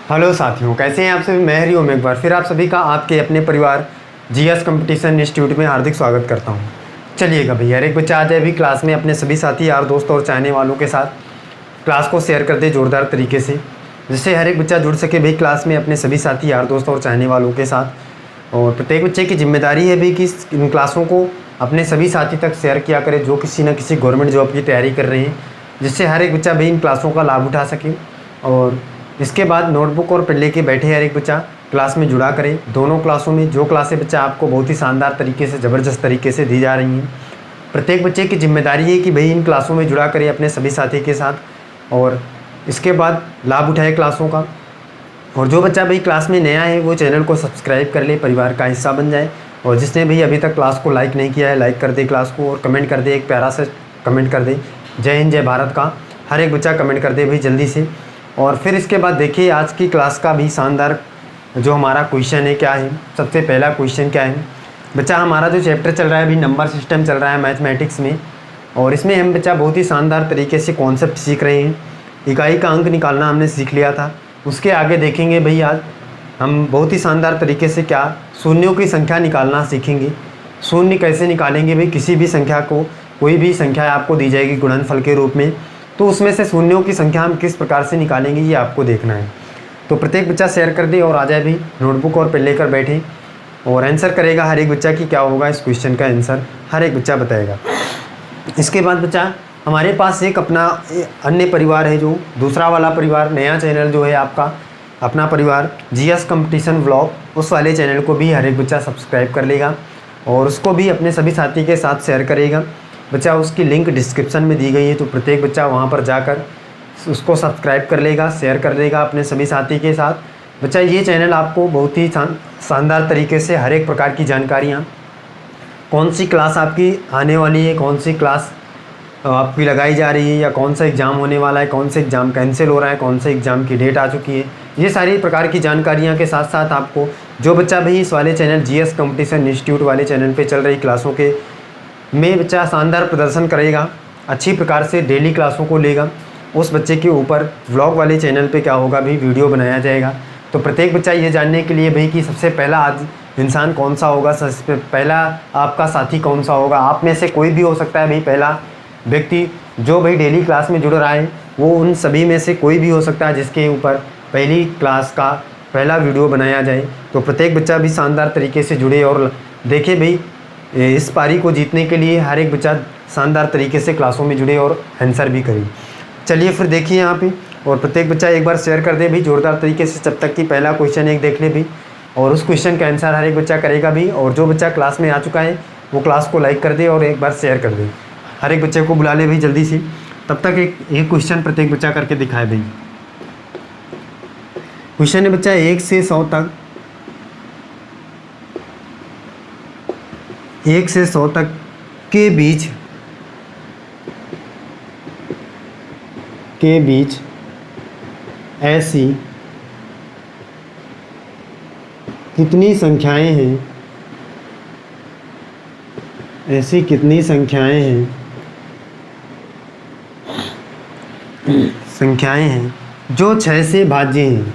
Hello साथियों, कैसे हैं आप सभी। मैं हरिओम एक बार फिर आप सभी का आपके अपने परिवार जीएस कंपटीशन इंस्टीट्यूट में हार्दिक स्वागत करता हूं। चलिएगा भैया, एक बच्चा आज अभी क्लास में अपने सभी साथी यार दोस्त और चाहने वालों के साथ क्लास को शेयर कर दे ज़ोरदार तरीके से, जिससे हर एक बच्चा जुड़ सके भाई क्लास में अपने सभी साथी यार दोस्त और चाहने वालों के साथ। और प्रत्येक बच्चे की जिम्मेदारी है भाई कि इन क्लासों को अपने सभी साथी तक शेयर किया करे जो किसी न किसी गवर्नमेंट जॉब की तैयारी कर रहे हैं, जिससे हर एक बच्चा भाई इन क्लासों का लाभ उठा सके। और इसके बाद नोटबुक और पेन लेके बैठे हर एक बच्चा क्लास में जुड़ा करे। दोनों क्लासों में जो क्लासें बच्चा आपको बहुत ही शानदार तरीके से, ज़बरदस्त तरीके से दी जा रही हैं, प्रत्येक बच्चे की जिम्मेदारी है कि भाई इन क्लासों में जुड़ा करे अपने सभी साथी के साथ और इसके बाद लाभ उठाए क्लासों का। और जो बच्चा भाई क्लास में नया है वो चैनल को सब्सक्राइब कर ले, परिवार का हिस्सा बन जाए। और जिसने भाई अभी तक क्लास को लाइक नहीं किया है, लाइक कर दे क्लास को और कमेंट कर दे, एक प्यारा सा कमेंट कर दे, जय हिंद जय भारत का हर एक बच्चा कमेंट कर दे भाई जल्दी से। और फिर इसके बाद देखिए आज की क्लास का भी शानदार जो हमारा क्वेश्चन है क्या है। सबसे पहला क्वेश्चन क्या है बच्चा, हमारा जो चैप्टर चल रहा है अभी नंबर सिस्टम चल रहा है मैथमेटिक्स में, और इसमें हम बच्चा बहुत ही शानदार तरीके से कॉन्सेप्ट सीख रहे हैं। इकाई का अंक निकालना हमने सीख लिया था, उसके आगे देखेंगे भाई आज हम बहुत ही शानदार तरीके से क्या शून्यों की संख्या निकालना सीखेंगे। शून्य कैसे निकालेंगे भाई, किसी भी संख्या को, कोई भी संख्या आपको दी जाएगी गुणनफल के रूप में, तो उसमें से शून्यों की संख्या हम किस प्रकार से निकालेंगे ये आपको देखना है। तो प्रत्येक बच्चा शेयर कर दे और आ जाए भी नोटबुक और पेन लेकर बैठे और आंसर करेगा हर एक बच्चा कि क्या होगा इस क्वेश्चन का आंसर हर एक बच्चा बताएगा। इसके बाद बच्चा हमारे पास एक अपना अन्य परिवार है, जो दूसरा वाला परिवार, नया चैनल जो है आपका अपना परिवार जीएस कंपटीशन व्लॉग, उस वाले चैनल को भी हर एक बच्चा सब्सक्राइब कर लेगा और उसको भी अपने सभी साथी के साथ शेयर करेगा बच्चा। उसकी लिंक डिस्क्रिप्शन में दी गई है, तो प्रत्येक बच्चा वहां पर जाकर उसको सब्सक्राइब कर लेगा, शेयर कर लेगा अपने सभी साथी के साथ। बच्चा ये चैनल आपको बहुत ही शानदार तरीके से हर एक प्रकार की जानकारियाँ, कौन सी क्लास आपकी आने वाली है, कौन सी क्लास आपकी लगाई जा रही है, या कौन सा एग्ज़ाम होने वाला है, कौन सा एग्ज़ाम कैंसिल हो रहा है, कौन से एग्ज़ाम की डेट आ चुकी है, ये सारी प्रकार की जानकारियाँ के साथ साथ आपको जो बच्चा भी इस वाले चैनल जीएस कंपटीशन इंस्टीट्यूट वाले चैनल पर चल रही क्लासों के में बच्चा शानदार प्रदर्शन करेगा, अच्छी प्रकार से डेली क्लासों को लेगा, उस बच्चे के ऊपर व्लॉग वाले चैनल पे क्या होगा भी वीडियो बनाया जाएगा। तो प्रत्येक बच्चा ये जानने के लिए भाई कि सबसे पहला आज इंसान कौन सा होगा, सबसे पहला आपका साथी कौन सा होगा, आप में से कोई भी हो सकता है भाई पहला व्यक्ति जो भाई डेली क्लास में जुड़ रहा है, वो उन सभी में से कोई भी हो सकता है जिसके ऊपर पहली क्लास का पहला वीडियो बनाया जाए। तो प्रत्येक बच्चा भी शानदार तरीके से जुड़े और देखे भाई इस पारी को जीतने के लिए हर एक बच्चा शानदार तरीके से क्लासों में जुड़े और आंसर भी करे। चलिए फिर देखिए यहाँ पे, और प्रत्येक बच्चा एक बार शेयर कर दे भी ज़ोरदार तरीके से, जब तक कि पहला क्वेश्चन एक देख ले भी, और उस क्वेश्चन का आंसर हर एक बच्चा करेगा भी। और जो बच्चा क्लास में आ चुका है वो क्लास को लाइक कर दे और एक बार शेयर कर दे, हर एक बच्चे को बुला ले भाई जल्दी से। तब तक एक क्वेश्चन प्रत्येक बच्चा करके दिखाए भाई। क्वेश्चन है बच्चा 1 से 100 तक, 1 से 100 तक के बीच ऐसी कितनी संख्याएं हैं, ऐसी कितनी संख्याएं हैं जो 6 से भाज्य हैं,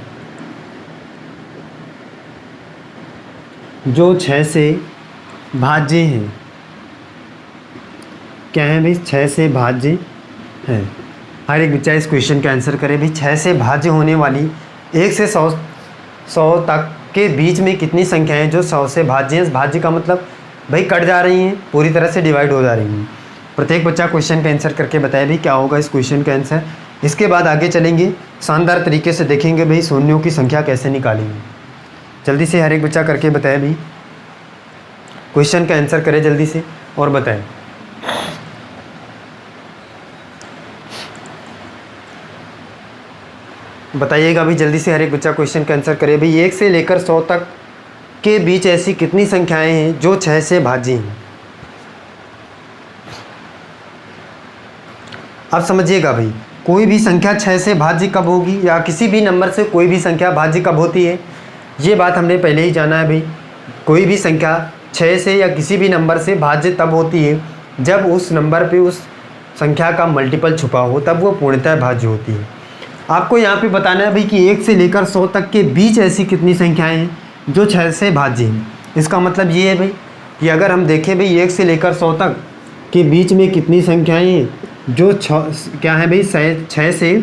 जो 6 से भाज्य हैं। क्या है भाई, 6 से भाज्य है। हर एक बच्चा इस क्वेश्चन का आंसर करे भाई 6 से भाज्य होने वाली 1 से 100 तक के बीच में कितनी संख्याएं जो 100 से भाज्य हैं। भाज्य का मतलब भाई कट जा रही हैं, पूरी तरह से डिवाइड हो जा रही हैं। प्रत्येक बच्चा क्वेश्चन का आंसर करके बताए भाई क्या होगा इस क्वेश्चन का आंसर। इसके बाद आगे चलेंगे, शानदार तरीके से देखेंगे भाई शून्यों की संख्या कैसे निकालेंगे। जल्दी से हर एक बच्चा करके बताए भाई, क्वेश्चन का आंसर करे जल्दी से और बताएं। बताइएगा भाई जल्दी से हर एक बच्चा क्वेश्चन का आंसर करे भाई। 1 से लेकर 100 तक के बीच ऐसी कितनी संख्याएं हैं जो 6 से भाज्य हैं। अब समझिएगा भाई, कोई भी संख्या 6 से भाज्य कब होगी, या किसी भी नंबर से कोई भी संख्या भाज्य कब होती है, ये बात हमने पहले ही जाना है भाई। कोई भी संख्या 6 से या किसी भी नंबर से भाज्य तब होती है जब उस नंबर पे उस संख्या का मल्टीपल छुपा हो, तब वो पूर्णतः भाज्य होती है। आपको यहाँ पे बताना है भाई कि 1 से लेकर 100 तक के बीच ऐसी कितनी संख्याएं हैं जो 6 से भाज्य हैं। इसका मतलब ये है भाई कि अगर हम देखें भाई 1 से लेकर 100 तक के बीच में कितनी संख्याएं हैं जो क्या है भाई 6 से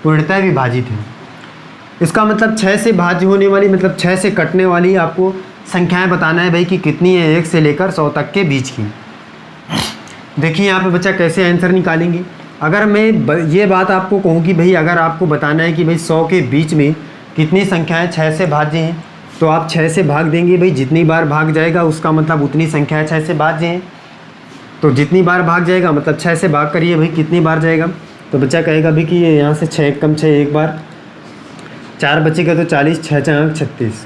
पूर्णतः विभाजित हैं। इसका मतलब 6 से भाज्य होने वाली मतलब 6 से कटने वाली आपको संख्याएं बताना है भाई कि कितनी है 1 से लेकर 100 तक के बीच की। देखिए यहाँ पे बच्चा कैसे आंसर निकालेंगे। अगर मैं ये बात आपको कहूँ कि भाई अगर आपको बताना है कि भाई 100 के बीच में कितनी संख्याएं 6 से भाज्य हैं, तो आप 6 से भाग देंगे भाई, जितनी बार भाग जाएगा उसका मतलब उतनी संख्याएं 6 से भाज्य हैं। तो जितनी बार भाग जाएगा मतलब 6 से भाग करिए भाई कितनी बार जाएगा, तो बच्चा कहेगा भाई कि ये यहाँ से 6 कम 6 एक बार, 4 बचेगा तो 40, 6 चार 36,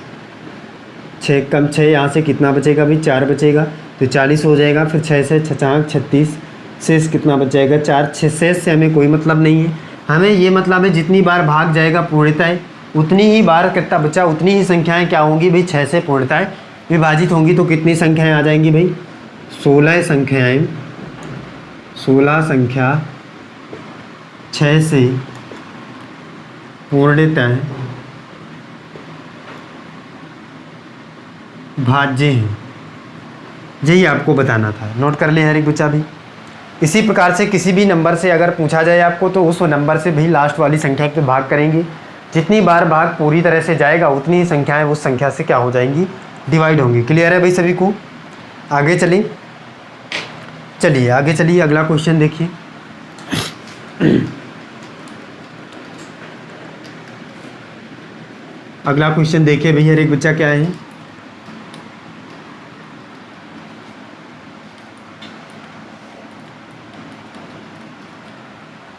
6 कम 6 यहाँ से कितना बचेगा भाई 4 बचेगा तो 40 हो जाएगा। फिर 6 से 6 चार 36, शेष कितना बच जाएगा 4। शेष से हमें कोई मतलब नहीं है, हमें ये मतलब है जितनी बार भाग जाएगा पूर्णतः उतनी ही बार कितना बचा, उतनी ही संख्याएं क्या होंगी भाई 6 से पूर्णतः विभाजित होंगी। तो कितनी संख्याएं आ जाएंगी भाई 16 संख्याएं, 16 संख्या 6 से पूर्णतः भाज्य हैं। यही आपको बताना था, नोट कर ले हर एक बच्चा भी। इसी प्रकार से किसी भी नंबर से अगर पूछा जाए आपको तो उस नंबर से भी लास्ट वाली संख्या पे भाग करेंगे, जितनी बार भाग पूरी तरह से जाएगा उतनी ही संख्याएं उस संख्या से क्या हो जाएंगी डिवाइड होंगी। क्लियर है भाई सभी को। आगे चलिए आगे चलिए अगला क्वेश्चन देखिए। अगला क्वेश्चन देखिए भैया हर एक बच्चा क्या है।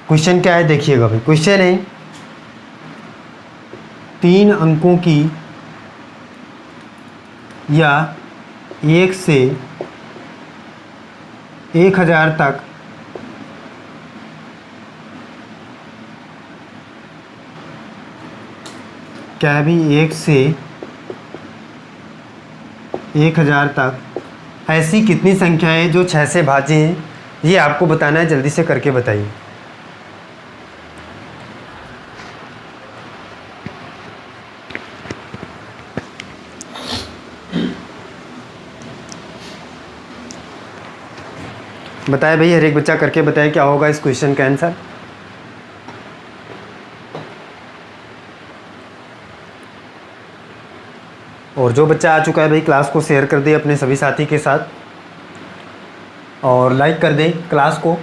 क्वेश्चन क्या है देखिएगा भाई। क्वेश्चन है 3 अंकों की या 1 से 1000 तक क्या है भाई 1 से 1000 तक ऐसी कितनी संख्याएं जो 6 से भाज्य हैं, ये आपको बताना है। जल्दी से करके बताइए। बताए भाई हर एक बच्चा करके बताए क्या होगा इस क्वेश्चन का आंसर। और जो बच्चा आ चुका है भाई क्लास को शेयर कर दे अपने सभी साथी के साथ और लाइक कर दे क्लास को,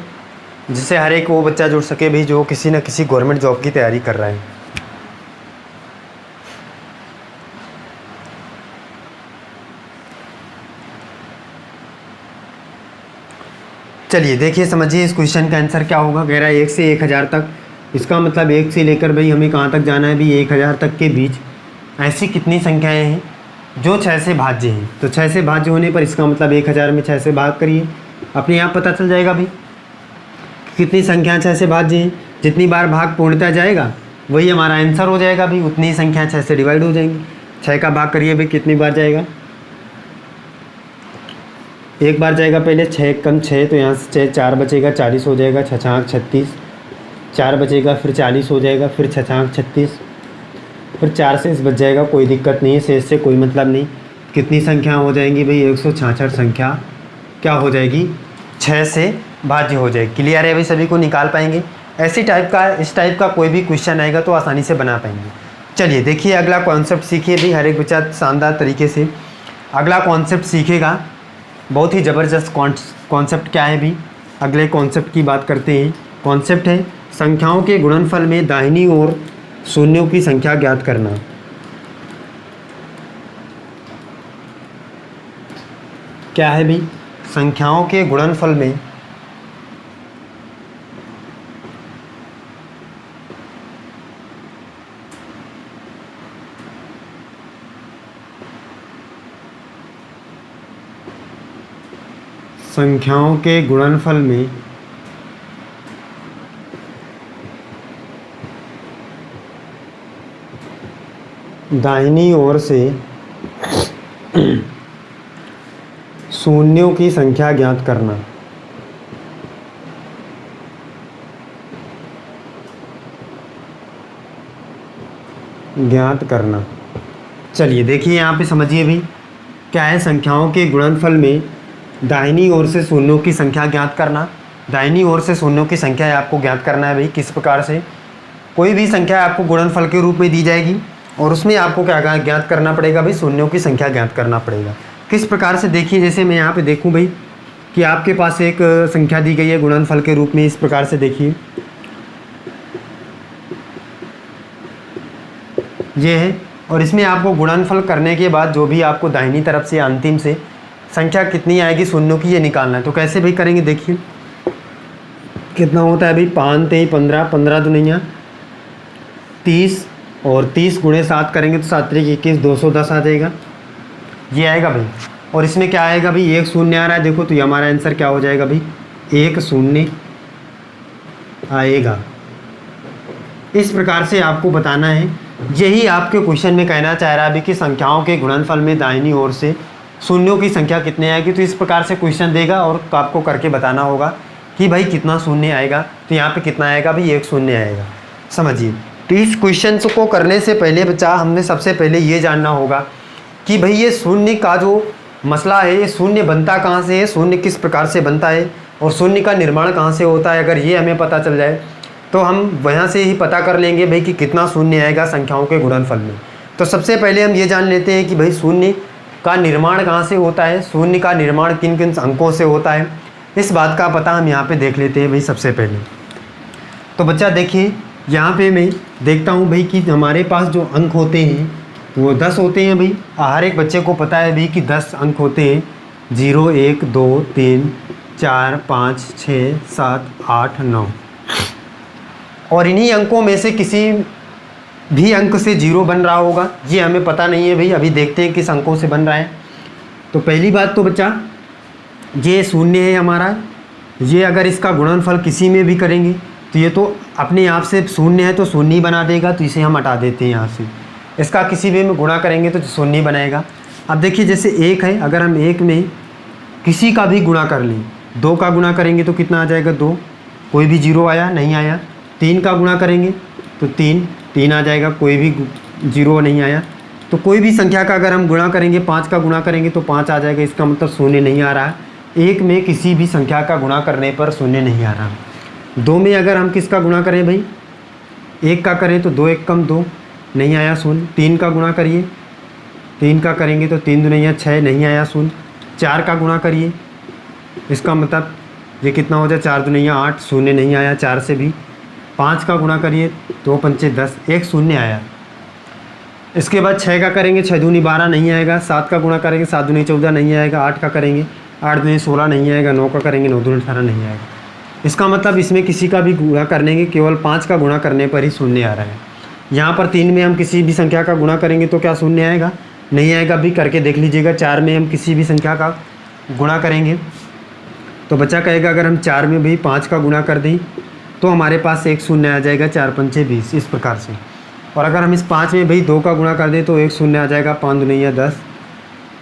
जिससे हर एक वो बच्चा जुड़ सके भाई जो किसी न किसी गवर्नमेंट जॉब की तैयारी कर रहा है। चलिए देखिए समझिए इस क्वेश्चन का आंसर क्या होगा। कह रहा है 1 से 1000 तक, इसका मतलब 1 से लेकर भाई हमें कहाँ तक जाना है भाई 1000 तक के बीच ऐसी कितनी संख्याएं हैं जो 6 से भाज्य हैं। तो 6 से भाज्य होने पर इसका मतलब 1000 में 6 से भाग करिए, अपने आप पता चल जाएगा भाई कितनी संख्या 6 से भाज्य हैं। जितनी बार भाग पूर्णतः जाएगा वही हमारा आंसर हो जाएगा भाई, उतनी ही संख्या 6 से डिवाइड हो जाएंगी। 6 का भाग करिए भाई कितनी बार जाएगा, एक बार जाएगा पहले 6 कम 6 तो यहाँ से 4 बचेगा 40 हो जाएगा, 6 छाक 36, 4 बचेगा फिर 40 हो जाएगा, फिर 6 छाक 36, फिर 4 शेष बच जाएगा। कोई दिक्कत नहीं है, शेष से कोई मतलब नहीं। कितनी संख्या हो जाएंगी भाई 166 संख्या क्या हो जाएगी 6 से भाज्य हो जाएगी। क्लियर है भाई सभी को, निकाल पाएंगे। ऐसी टाइप का इस टाइप का कोई भी क्वेश्चन आएगा तो आसानी से बना पाएंगे। चलिए देखिए अगला कॉन्सेप्ट सीखिए भाई, हर एक बच्चा शानदार तरीके से अगला कॉन्सेप्ट सीखेगा। बहुत ही ज़बरदस्त कॉन्सेप्ट क्या है भी, अगले कॉन्सेप्ट की बात करते हैं। कॉन्सेप्ट है संख्याओं के गुणनफल में दाहिनी ओर शून्यों की संख्या ज्ञात करना। क्या है भी संख्याओं के गुणनफल में संख्याओं के गुणनफल में दाहिनी ओर से शून्यों की संख्या ज्ञात करना। ज्ञात करना। चलिए देखिए यहाँ पे समझिए भी क्या है, संख्याओं के गुणनफल में दाहिनी ओर से शून्यों की संख्या ज्ञात करना। दाहिनी ओर से शून्यों की संख्या है आपको ज्ञात करना है भाई। किस प्रकार से, कोई भी संख्या आपको गुणनफल के रूप में दी जाएगी और उसमें आपको क्या ज्ञात करना पड़ेगा भाई, शून्यों की संख्या ज्ञात करना पड़ेगा। किस प्रकार से देखिए, जैसे मैं यहाँ पे देखूँ भाई कि आपके पास एक संख्या दी गई है गुणनफल के रूप में। इस प्रकार से देखिए ये है, और इसमें आपको गुणनफल करने के बाद जो भी आपको दाहिनी तरफ से अंतिम से संख्या कितनी आएगी शून्यों की, ये निकालना है। तो कैसे भाई करेंगे, देखिए कितना होता है भाई, 5 3 15, 15 दुनिया 30, और 30 गुणे 7 करेंगे तो 7 3 21, 210 आ जाएगा, ये आएगा भाई। और इसमें क्या आएगा भाई, एक शून्य आ रहा है देखो, तो ये हमारा आंसर क्या हो जाएगा भाई, 1 शून्य आएगा। इस प्रकार से आपको बताना है। यही आपके क्वेश्चन में कहना चाह रहा है कि संख्याओं के गुणनफल में दाहिनी ओर से शून्यों की संख्या कितने आएगी। तो इस प्रकार से क्वेश्चन देगा और आपको करके बताना होगा कि भाई कितना शून्य आएगा। तो यहाँ पे कितना आएगा भाई, 1 शून्य आएगा। समझिए, तो इस क्वेश्चन को करने से पहले बच्चा हमने सबसे पहले ये जानना होगा कि भाई ये शून्य का जो मसला है, ये शून्य बनता कहाँ से है, शून्य किस प्रकार से बनता है और शून्य का निर्माण कहाँ से होता है। अगर ये हमें पता चल जाए तो हम वहाँ से ही पता कर लेंगे भाई कि कितना शून्य आएगा संख्याओं के गुणनफल में। तो सबसे पहले हम ये जान लेते हैं कि भाई शून्य का निर्माण कहाँ से होता है, शून्य का निर्माण किन किन अंकों से होता है। इस बात का पता हम यहाँ पे देख लेते हैं भाई सबसे पहले। तो बच्चा देखिए यहाँ पे मैं देखता हूँ भाई कि हमारे पास जो अंक होते हैं वो 10 होते हैं भाई। हर एक बच्चे को पता है भाई कि 10 अंक होते हैं, 0 1 2 3 4 5 6 7 8 9। और इन्हीं अंकों में से किसी भी अंक से 0 बन रहा होगा, ये हमें पता नहीं है भाई। अभी देखते हैं किस अंकों से बन रहा है। तो पहली बात तो बच्चा ये शून्य है हमारा, ये अगर इसका गुणनफल किसी में भी करेंगे तो ये तो अपने आप से शून्य है तो शून्य ही बना देगा, तो इसे हम हटा देते हैं यहाँ से। इसका किसी भी में गुणा करेंगे तो शून्य ही बनाएगा। अब देखिए जैसे 1 है, अगर हम 1 में किसी का भी गुणा कर लें, 2 का गुणा करेंगे तो कितना आ जाएगा 2, कोई भी 0 आया नहीं आया। 3 का गुणा करेंगे तो 3 आ जाएगा, कोई भी 0 नहीं आया। तो कोई भी संख्या का अगर हम गुणा करेंगे, 5 का गुणा करेंगे तो 5 आ जाएगा, इसका मतलब शून्य नहीं आ रहा है। 1 में किसी भी संख्या का गुणा करने पर शून्य नहीं आ रहा। 2 में अगर हम किसका गुणा करें भाई, 1 का करें तो 2 1 कम 2 नहीं आया शून्य। 3 का गुणा करिए, 3 का करेंगे तो 3 दूनी 6 नहीं आया शून्य। 4 का गुणा करिए, इसका मतलब ये कितना हो जाए, 4 दूनी 8 शून्य नहीं आया 4 से भी। 5 का गुणा करिए, 2 पंचे 10 1 शून्य आया। इसके बाद 6 का करेंगे, 6 दूनी 12 नहीं आएगा। 7 का गुणा करेंगे, 7 दूनी 14 नहीं आएगा। 8 का करेंगे, 8 दूनी 16 नहीं आएगा। 9 का करेंगे, 9 दूनी 18 नहीं आएगा। इसका मतलब इसमें किसी का भी गुणा करने के केवल 5 का गुणा करने पर ही शून्य आ रहा है। यहाँ पर 3 में हम किसी भी संख्या का गुणा करेंगे तो क्या शून्य आएगा, नहीं आएगा। भी करके देख लीजिएगा। 4 में हम किसी भी संख्या का गुणा करेंगे तो बच्चा कहेगा अगर हम 4 में भी 5 का गुणा कर दें तो हमारे पास 1 शून्य आ जाएगा। 4 पंचे 20 इस प्रकार से। और अगर हम इस 5 में भाई 2 का गुणा कर दें तो 1 शून्य आ जाएगा। 5 दूनी 10।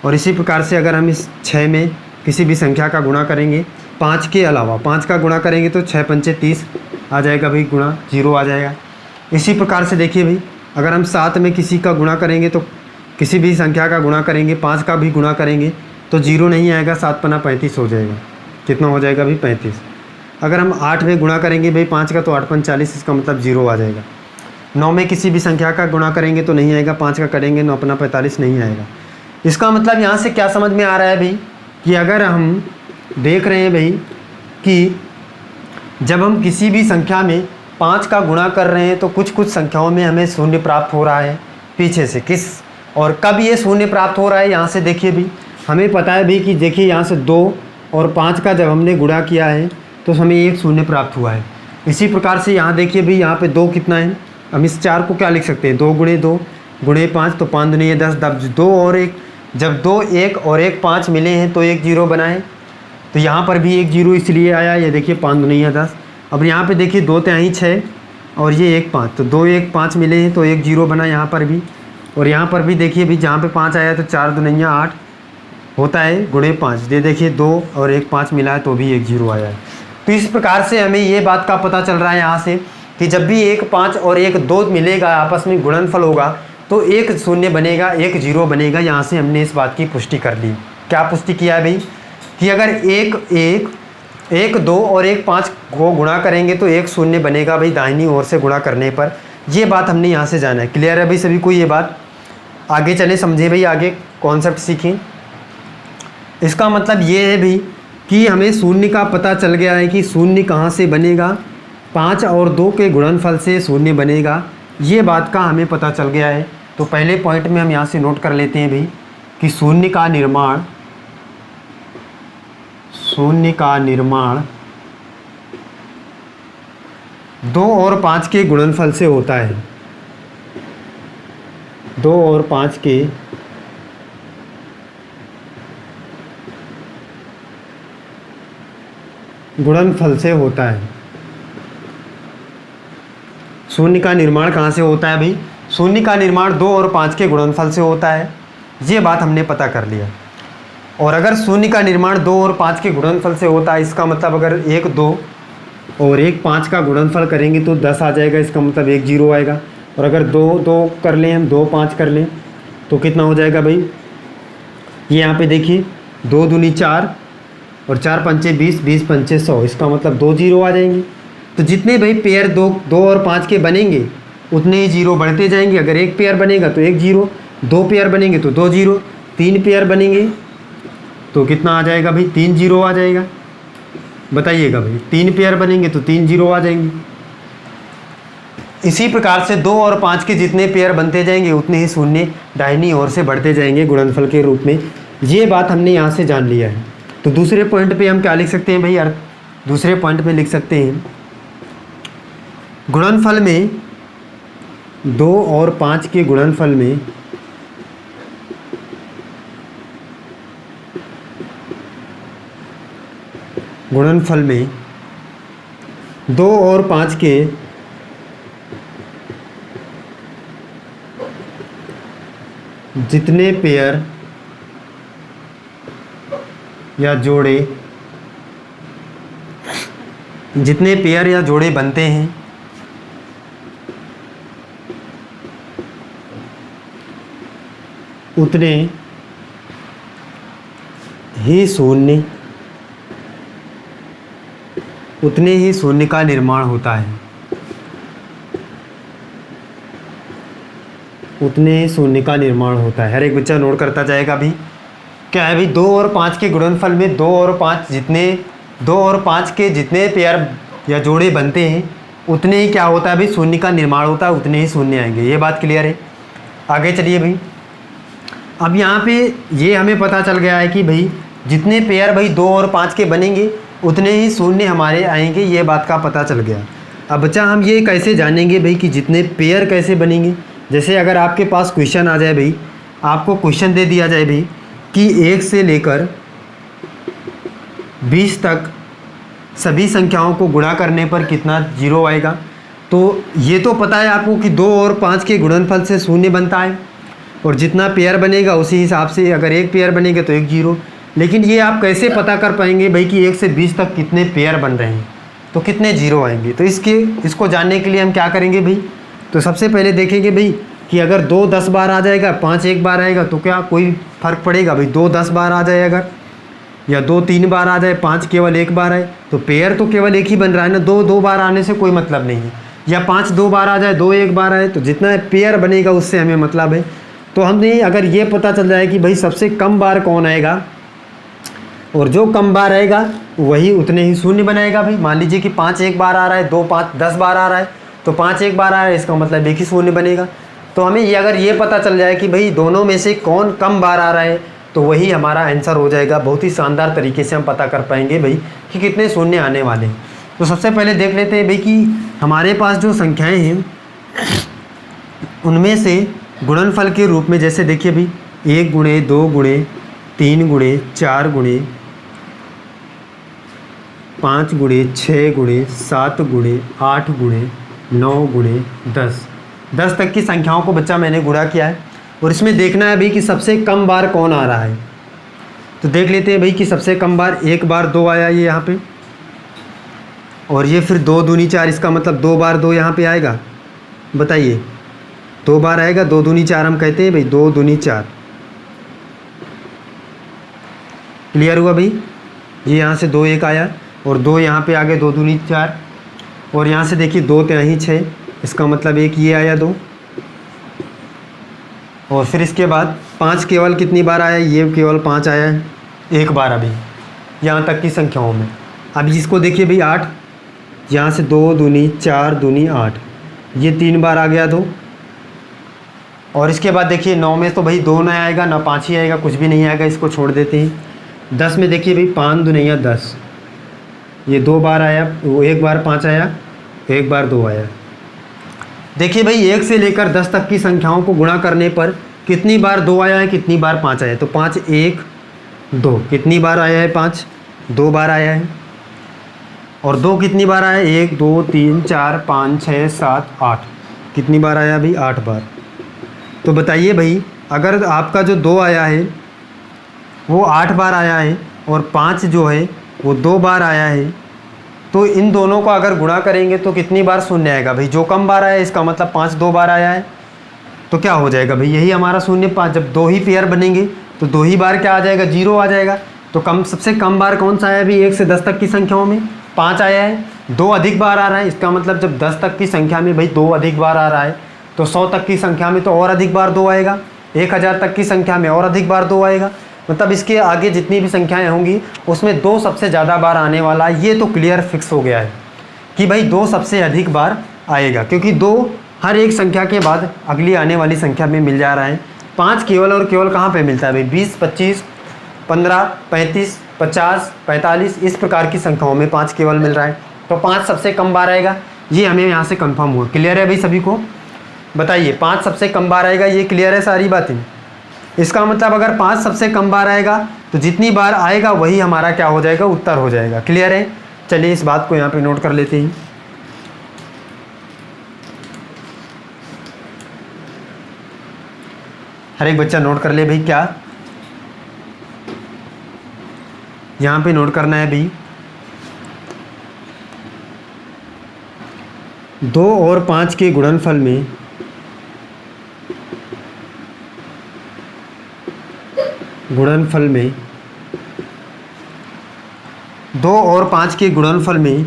और इसी प्रकार से अगर हम इस 6 में किसी भी संख्या का गुणा करेंगे, 5 के अलावा 5 का गुणा करेंगे तो 6 पंचे 30 आ जाएगा भाई, गुणा 0 आ जाएगा। इसी प्रकार से देखिए भाई अगर हम 7 में किसी का गुणा करेंगे तो किसी भी संख्या का गुणा करेंगे, 5 का भी गुणा करेंगे तो 0 नहीं आएगा। 7 पना 35 हो जाएगा। कितना हो जाएगा भाई 35। अगर हम 8 में गुणा करेंगे भाई 5 का तो 8 पंच 40, इसका मतलब 0 आ जाएगा। 9 में किसी भी संख्या का गुणा करेंगे तो नहीं आएगा। 5 का करेंगे 9 पना 45 नहीं आएगा। इसका मतलब यहाँ से क्या समझ में आ रहा है भाई कि अगर हम देख रहे हैं भाई कि जब हम किसी भी संख्या में 5 का गुणा कर रहे हैं तो कुछ कुछ संख्याओं में हमें शून्य प्राप्त हो रहा है पीछे से। किस और कब ये शून्य प्राप्त हो रहा है, यहाँ से देखिए भी हमें पता है भी कि देखिए यहाँ से 2 और 5 का जब हमने गुणा किया है तो हमें 1 शून्य प्राप्त हुआ है। इसी प्रकार से यहाँ देखिए भी यहाँ पे 2 कितना है, हम इस 4 को क्या लिख सकते हैं, 2 गुणे 2 गुणे 5 तो 5 दूनी 10 2 और 1, जब 2 1 और 1 5 मिले हैं तो 1 0 बनाए। तो यहाँ पर भी 1 0 इसलिए आया, ये देखिए 5 दूनी 10। अब यहाँ पे देखिए 2 तिहाई 6 और ये 1 5, तो 2 1 5 मिले हैं तो 1 0 बना यहाँ पर भी। और यहाँ पर भी देखिए भी जहाँ पे 5 आया तो 4 दूनी 8 होता है गुणे 5। ये देखिए 2 और 1 5 मिला है तो भी 1 0 आया है। तो इस प्रकार से हमें ये बात का पता चल रहा है यहाँ से कि जब भी 1 5 और 1 2 मिलेगा, आपस में गुणनफल होगा, तो 1 0 बनेगा, 1 0 बनेगा। यहाँ से हमने इस बात की पुष्टि कर ली। क्या पुष्टि किया है भाई? कि अगर 1 2 और 1 5 को गुणा करेंगे तो 1 0 बनेगा भाई दाहिनी ओर से गुणा करने पर। ये बात हमने यहाँ से जाना है। क्लियर है भाई सभी को ये बात? आगे चले, समझे भाई, आगे कॉन्सेप्ट सीखें। इसका मतलब ये है भाई कि हमें शून्य का पता चल गया है कि शून्य कहाँ से बनेगा, 5 और 2 के गुणनफल से शून्य बनेगा। ये बात का हमें पता चल गया है। तो पहले पॉइंट में हम यहाँ से नोट कर लेते हैं भाई कि शून्य का निर्माण 2 और 5 के गुणनफल से होता है। 2 और 5 के गुणनफल से होता है। शून्य का निर्माण कहाँ से होता है भाई? शून्य का निर्माण 2 और 5 के गुणनफल से होता है। ये बात हमने पता कर लिया। और अगर शून्य का निर्माण 2 और 5 के गुणनफल से होता है, इसका मतलब अगर 1 2 और 1 5 का गुणनफल करेंगे तो 10 आ जाएगा, इसका मतलब 1 0 आएगा। और अगर 2 2 कर लें, हम 2 5 कर लें तो कितना हो जाएगा भाई? ये यहाँ पे देखिए, 2 दूनी 4 और 4 पंचे 20, 20 पंचे 100, इसका मतलब 2 0 आ जाएंगे। तो जितने भाई पेयर 2 और 5 के बनेंगे उतने ही 0 बढ़ते जाएंगे। अगर 1 पेयर बनेगा तो 1 0, 2 पेयर बनेंगे तो 2 0, 3 पेयर बनेंगे तो कितना आ जाएगा भाई? 3 0 आ जाएगा। बताइएगा भाई, 3 पेयर बनेंगे तो 3 0 आ जाएंगे। इसी प्रकार से 2 और 5 के जितने पेयर बनते जाएंगे उतने ही शून्य दाहिनी ओर से बढ़ते जाएंगे गुणनफल के रूप में। ये बात हमने यहाँ से जान लिया है। तो दूसरे पॉइंट पे हम क्या लिख सकते हैं भाई यार? दूसरे पॉइंट पे लिख सकते हैं गुणनफल में 2 और 5 के गुणनफल में गुणनफल में 2 और 5 के जितने पेयर या जोड़े बनते हैं उतने ही शून्य का निर्माण होता है। उतने ही शून्य का निर्माण होता है। हर एक बच्चा नोट करता जाएगा भाई। क्या है भाई? 2 और 5 के गुणनफल में 2 और 5 के जितने पेयर या जोड़े बनते हैं उतने ही क्या होता है भाई? शून्य का निर्माण होता है, उतने ही शून्य आएंगे। ये बात क्लियर है? आगे चलिए भाई। अब यहाँ पे ये हमें पता चल गया है कि भाई जितने पेयर भाई 2 और 5 के बनेंगे उतने ही शून्य हमारे आएंगे। ये बात का पता चल गया। अब बच्चा हम ये कैसे जानेंगे भाई कि जितने पेयर कैसे बनेंगे? जैसे अगर आपके पास क्वेश्चन आ जाए भाई, आपको क्वेश्चन दे दिया जाए भाई कि 1 से लेकर 20 तक सभी संख्याओं को गुणा करने पर कितना 0 आएगा। तो ये तो पता है आपको कि 2 और 5 के गुणनफल से शून्य बनता है और जितना पेयर बनेगा उसी हिसाब से, अगर 1 पेयर बनेगा तो 1 0। लेकिन ये आप कैसे पता कर पाएंगे भाई कि 1 से 20 तक कितने पेयर बन रहे हैं, तो कितने 0 आएंगे? तो इसको जानने के लिए हम क्या करेंगे भाई? तो सबसे पहले देखेंगे भाई कि अगर 2 10 बार आ जाएगा, 5 1 बार आएगा तो क्या कोई फ़र्क पड़ेगा भाई? 2 10 बार आ जाए अगर, या 2 3 बार आ जाए, 5 केवल 1 बार आए, तो पेयर तो केवल एक ही बन रहा है ना। 2 2 बार आने से कोई मतलब नहीं है। या 5 2 बार आ जाए, 2 1 बार आए, तो जितना पेयर बनेगा उससे हमें मतलब है। तो हमने अगर ये पता चल जाए कि भाई सबसे कम बार कौन आएगा और जो कम बार आएगा वही उतने ही शून्य बनाएगा भाई। मान लीजिए कि 5 1 बार आ रहा है, 2 5 10 बार आ रहा है, तो 5 1 बार आ रहा है, इसका मतलब एक ही शून्य बनेगा। तो हमें ये अगर ये पता चल जाए कि भाई दोनों में से कौन कम बार आ रहा है तो वही हमारा आंसर हो जाएगा। बहुत ही शानदार तरीके से हम पता कर पाएंगे भाई कि कितने शून्य आने वाले हैं। तो सबसे पहले देख लेते हैं भाई कि हमारे पास जो संख्याएं हैं उनमें से गुणनफल के रूप में, जैसे देखिए भाई 1 गुणे 2 गुणे 3 गुणे 4 गुणे 5 गुणे 6 गुणे 7 गुणे 8 गुणे 9 गुणे 10 तक की संख्याओं को बच्चा मैंने गुणा किया है। और इसमें देखना है भाई कि सबसे कम बार कौन आ रहा है। तो देख लेते हैं भाई कि सबसे कम बार 1 बार 2 आया ये यहाँ पे, और ये फिर 2 दूनी 4, इसका मतलब 2 बार 2 यहाँ पे आएगा। बताइए 2 बार आएगा, 2 दूनी 4 हम कहते हैं भाई, 2 दूनी 4। क्लियर हुआ भाई? ये यहाँ से 2 1 आया और 2 यहाँ पे आ गए, 2 दूनी 4। और यहाँ से देखिए 2 3 6, इसका मतलब एक ये आया 2। और फिर इसके बाद 5 केवल कितनी बार आया? ये केवल 5 आया है, एक बार अभी यहाँ तक की संख्याओं में। अभी इसको देखिए भाई 8, यहाँ से 2 दूनी 4 दूनी 8, ये 3 बार आ गया 2। और इसके बाद देखिए 9 में तो भाई 2 नहीं आएगा, ना 5 ही आएगा, कुछ भी नहीं आएगा, इसको छोड़ देते हैं। 10 में देखिए भाई 5 दूनिया 10, ये 2 बार आया, वो 1 बार 5 आया, 1 बार 2 आया। देखिए भाई 1 से लेकर 10 तक की संख्याओं को गुणा करने पर कितनी बार 2 आया है, कितनी बार 5 आया है? तो 5 1 2, कितनी बार आया है? 5 2 बार आया है। और 2 कितनी बार आया है? 1 2 3 4 5 6 7 8, कितनी बार आया भाई? 8 बार। तो बताइए भाई, अगर आपका जो 2 आया है वो 8 बार आया है और 5 जो है वो 2 बार आया है, तो इन दोनों को अगर गुणा करेंगे तो कितनी बार शून्य आएगा भाई? जो कम बार आया है, इसका मतलब 5 2 बार आया है, तो क्या हो जाएगा भाई? यही हमारा शून्य 5। जब 2 ही पेयर बनेंगे तो 2 ही बार क्या आ जाएगा? 0 आ जाएगा। तो सबसे कम बार कौन सा आया भाई? 1 से 10 तक की संख्याओं में 5 आया है। 2 अधिक बार आ रहा है, इसका मतलब जब 10 तक की संख्या में भाई 2 अधिक बार आ रहा है, तो 100 तक की संख्या में तो और अधिक बार 2 आएगा, 1000 तक की संख्या में और अधिक बार 2 आएगा। मतलब इसके आगे जितनी भी संख्याएं होंगी उसमें 2 सबसे ज़्यादा बार आने वाला है। ये तो क्लियर फिक्स हो गया है कि भाई 2 सबसे अधिक बार आएगा, क्योंकि 2 हर एक संख्या के बाद अगली आने वाली संख्या में मिल जा रहा है। 5 केवल और केवल कहाँ पे मिलता है भाई? 20 25 15 35 50 45, इस प्रकार की संख्याओं में 5 केवल मिल रहा है। तो 5 सबसे कम बार आएगा, ये हमें यहाँ से कंफर्म हुआ। क्लियर है भाई सभी को? बताइए 5 सबसे कम बार आएगा, ये क्लियर है सारी बातें? इसका मतलब अगर 5 सबसे कम बार आएगा तो जितनी बार आएगा वही हमारा क्या हो जाएगा? उत्तर हो जाएगा। क्लियर है? चलिए इस बात को यहाँ पे नोट कर लेते हैं। हर एक बच्चा नोट कर ले भाई। क्या यहाँ पे नोट करना है भाई? 2 और 5 के गुणनफल में गुणनफल में 2 और 5 के गुणनफल में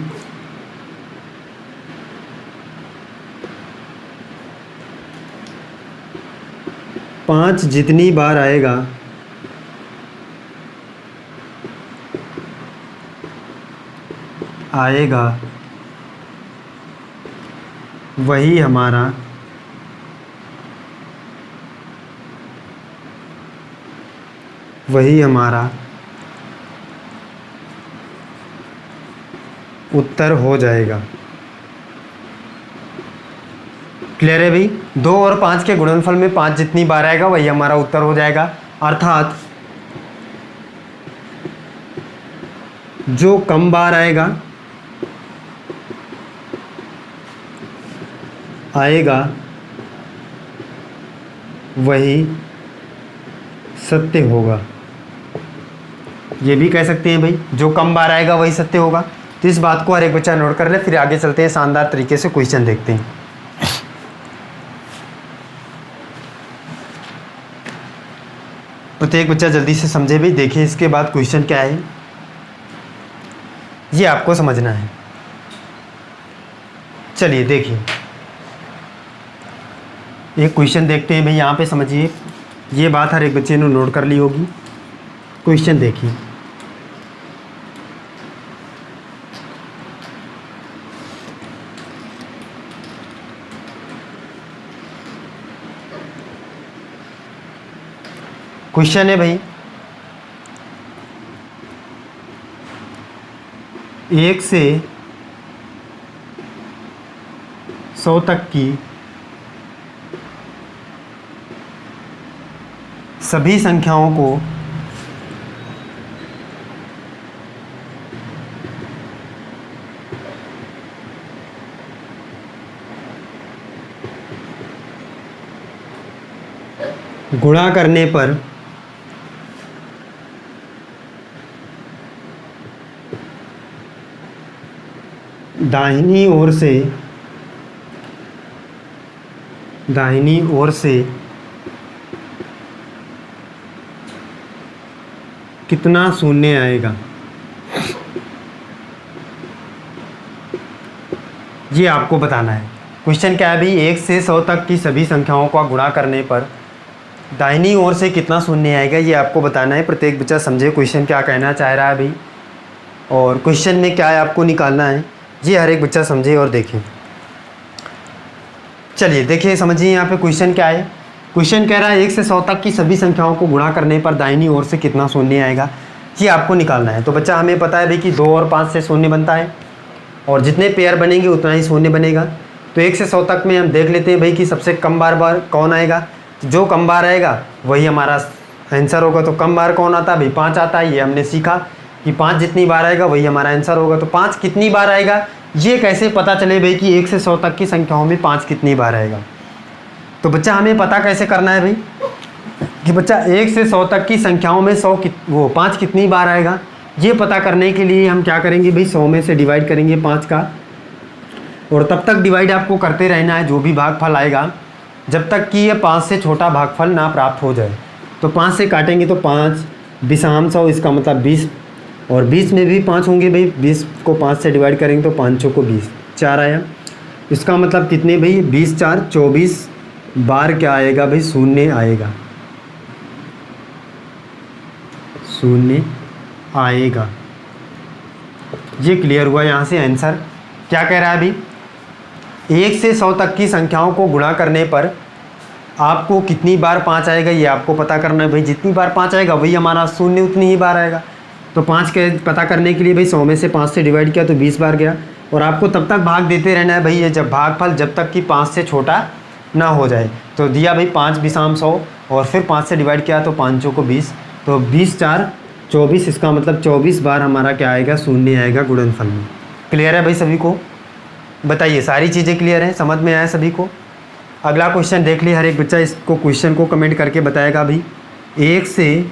5 जितनी बार आएगा वही हमारा उत्तर हो जाएगा। क्लियर है भाई? 2 और 5 के गुणनफल में 5 जितनी बार आएगा वही हमारा उत्तर हो जाएगा। अर्थात जो कम बार आएगा वही सत्य होगा। ये भी कह सकते हैं भाई, जो कम बार आएगा वही सत्य होगा। तो इस बात को हर एक बच्चा नोट कर ले, फिर आगे चलते हैं, शानदार तरीके से क्वेश्चन देखते हैं। प्रत्येक बच्चा जल्दी से समझे भाई। देखिए इसके बाद क्वेश्चन क्या है, ये आपको समझना है। चलिए देखिए एक क्वेश्चन देखते हैं भाई। यहाँ पे समझिए, ये बात हर एक बच्चे ने नोट कर ली होगी। क्वेश्चन देखिए, क्वेश्चन है भाई 1 से 100 तक की सभी संख्याओं को गुणा करने पर दाहिनी ओर से कितना शून्य आएगा, ये आपको बताना है। क्वेश्चन क्या है भाई, 1 से 100 तक की सभी संख्याओं का गुणा करने पर दाहिनी ओर से कितना शून्य आएगा, ये आपको बताना है। प्रत्येक बच्चा समझे क्वेश्चन क्या कहना चाह रहा है भाई, और क्वेश्चन में क्या है आपको निकालना है, ये हर एक बच्चा समझे और देखें। चलिए देखिए समझिए यहाँ पे क्वेश्चन क्या है। क्वेश्चन कह रहा है 1 से 100 तक की सभी संख्याओं को गुणा करने पर दाहिनी ओर से कितना शून्य आएगा, ये आपको निकालना है। तो बच्चा हमें पता है भाई कि 2 और 5 से शून्य बनता है, और जितने पेयर बनेंगे उतना ही शून्य बनेगा। तो 1 से 100 तक में हम देख लेते हैं भाई कि सबसे कम बार कौन आएगा, जो कम बार आएगा वही हमारा आंसर होगा। तो कम बार कौन आता है भाई, 5 आता है। ये हमने सीखा कि 5 जितनी बार आएगा वही हमारा आंसर होगा। तो 5 कितनी बार आएगा, ये कैसे पता चले भाई कि 1 से 100 तक की संख्याओं में 5 कितनी बार आएगा। तो बच्चा हमें पता कैसे करना है भाई कि बच्चा 1 से 100 तक की संख्याओं में 5 कितनी बार आएगा, ये पता करने के लिए हम क्या करेंगे भाई, 100 में से डिवाइड करेंगे 5 का, और तब तक डिवाइड आपको करते रहना है जो भी भागफल आएगा, जब तक कि ये 5 से छोटा भागफल ना प्राप्त हो जाए। तो 5 से काटेंगे तो 5 बिसाम 100, इसका मतलब 20, और 20 में भी 5 होंगे भाई, 20 को 5 से डिवाइड करेंगे तो 5 को 20, 4 आया। इसका मतलब कितने भाई, 20 4 24 बार क्या आएगा भाई, शून्य आएगा, शून्य आएगा। ये क्लियर हुआ यहाँ से आंसर। क्या कह रहा है अभी, 1 से 100 तक की संख्याओं को गुणा करने पर आपको कितनी बार 5 आएगा, ये आपको पता करना है भाई। जितनी बार 5 आएगा वही हमारा शून्य उतनी ही बार आएगा। तो 5 के पता करने के लिए भाई 100 में से 5 से डिवाइड किया तो 20 बार गया, और आपको तब तक भाग देते रहना है भाई, ये जब भागफल जब तक कि 5 से छोटा ना हो जाए। तो दिया भाई 5 बिसाम 100, और फिर 5 से डिवाइड किया तो 5 को 20, तो 20 4 24, इसका मतलब 24 बार हमारा क्या आएगा, शून्य आएगा गुणनफल में। क्लियर है भाई सभी को, बताइए सारी चीज़ें क्लियर हैं, समझ में आया सभी को। अगला क्वेश्चन देख लिए, हर एक बच्चा इसको क्वेश्चन को कमेंट करके बताएगा भाई। 1 से,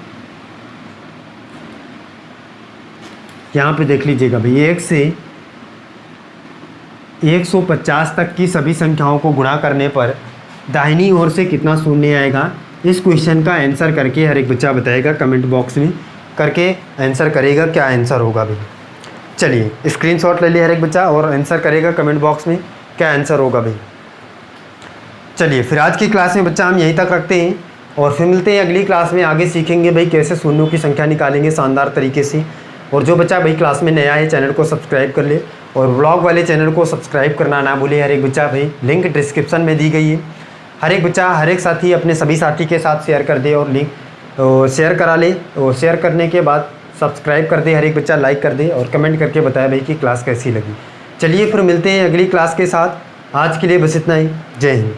यहाँ पे देख लीजिएगा भाई, 1 से 150 तक की सभी संख्याओं को गुणा करने पर दाहिनी ओर से कितना शून्य आएगा। इस क्वेश्चन का आंसर करके हर एक बच्चा बताएगा, कमेंट बॉक्स में करके आंसर करेगा क्या आंसर होगा भाई। चलिए स्क्रीनशॉट ले लिया हर एक बच्चा और आंसर करेगा कमेंट बॉक्स में क्या आंसर होगा भाई। चलिए फिर आज की क्लास में बच्चा हम यहीं तक रखते हैं, और फिर मिलते हैं अगली क्लास में। आगे सीखेंगे भाई कैसे शून्यों की संख्या निकालेंगे शानदार तरीके से। और जो बच्चा भाई क्लास में नया है चैनल को सब्सक्राइब कर ले, और ब्लॉग वाले चैनल को सब्सक्राइब करना ना भूले हर एक बच्चा भाई, लिंक डिस्क्रिप्शन में दी गई है। हर एक बच्चा हर एक साथी अपने सभी साथी के साथ शेयर कर दे, और लिंक शेयर करा ले, और शेयर करने के बाद सब्सक्राइब कर दे, हर एक बच्चा लाइक कर दे, और कमेंट करके बताए भाई कि क्लास कैसी लगी। चलिए फिर मिलते हैं अगली क्लास के साथ, आज के लिए बस इतना ही। जय हिंद।